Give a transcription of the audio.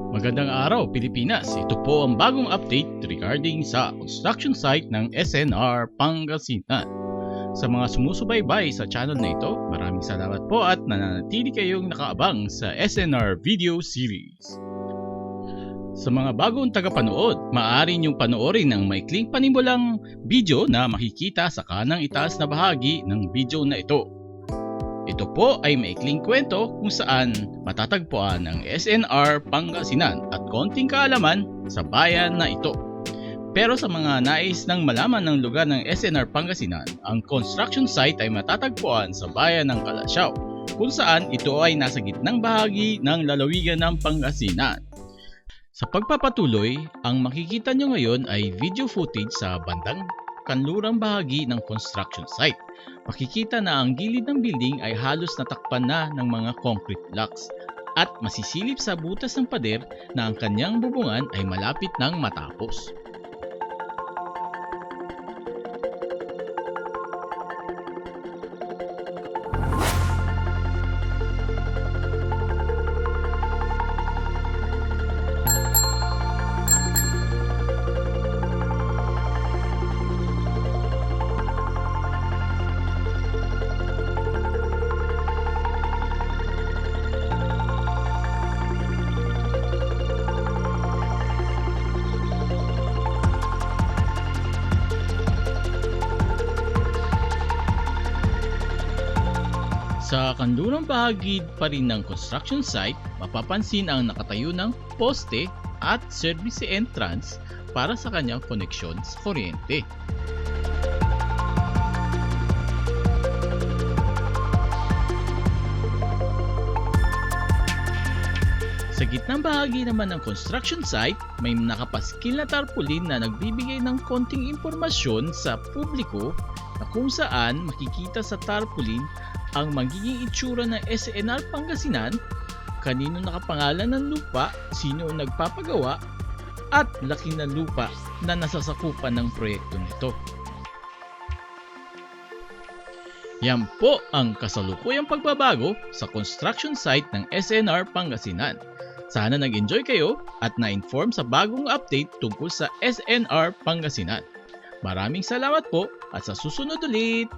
Magandang araw, Pilipinas! Ito po ang bagong update regarding sa construction site ng SNR Pangasinan. Sa mga sumusubaybay sa channel na ito, maraming salamat po at nananatili kayong nakaabang sa SNR video series. Sa mga bagong tagapanood, maaari niyong panoorin ang maikling panimulang video na makikita sa kanang itaas na bahagi ng video na ito. Ito po ay maikling kwento kung saan matatagpuan ang SNR Pangasinan at konting kaalaman sa bayan na ito. Pero sa mga nais ng malaman ng lugar ng SNR Pangasinan, ang construction site ay matatagpuan sa bayan ng Calasiao, kung saan ito ay nasa gitnang bahagi ng lalawigan ng Pangasinan. Sa pagpapatuloy, ang makikita nyo ngayon ay video footage sa bandang kanlurang bahagi ng construction site. Makikita na ang gilid ng building ay halos natakpan na ng mga concrete blocks at masisilip sa butas ng pader na ang kanyang bubungan ay malapit nang matapos. Sa kanlurang bahagi pa rin ng construction site, mapapansin ang nakatayo ng poste at service entrance para sa kanyang koneksyon sa kuryente. Sa gitnang bahagi naman ng construction site, may nakapaskil na tarpaulin na nagbibigay ng konting impormasyon sa publiko na kung saan makikita sa tarpaulin ang magiging itsura ng SNR Pangasinan, kanino nakapangalan ng lupa, sino ang nagpapagawa, at laki ng lupa na nasasakupan ng proyekto nito. Yan po ang kasalukuyang pagbabago sa construction site ng SNR Pangasinan. Sana nag-enjoy kayo at na-inform sa bagong update tungkol sa SNR Pangasinan. Maraming salamat po at sa susunod ulit!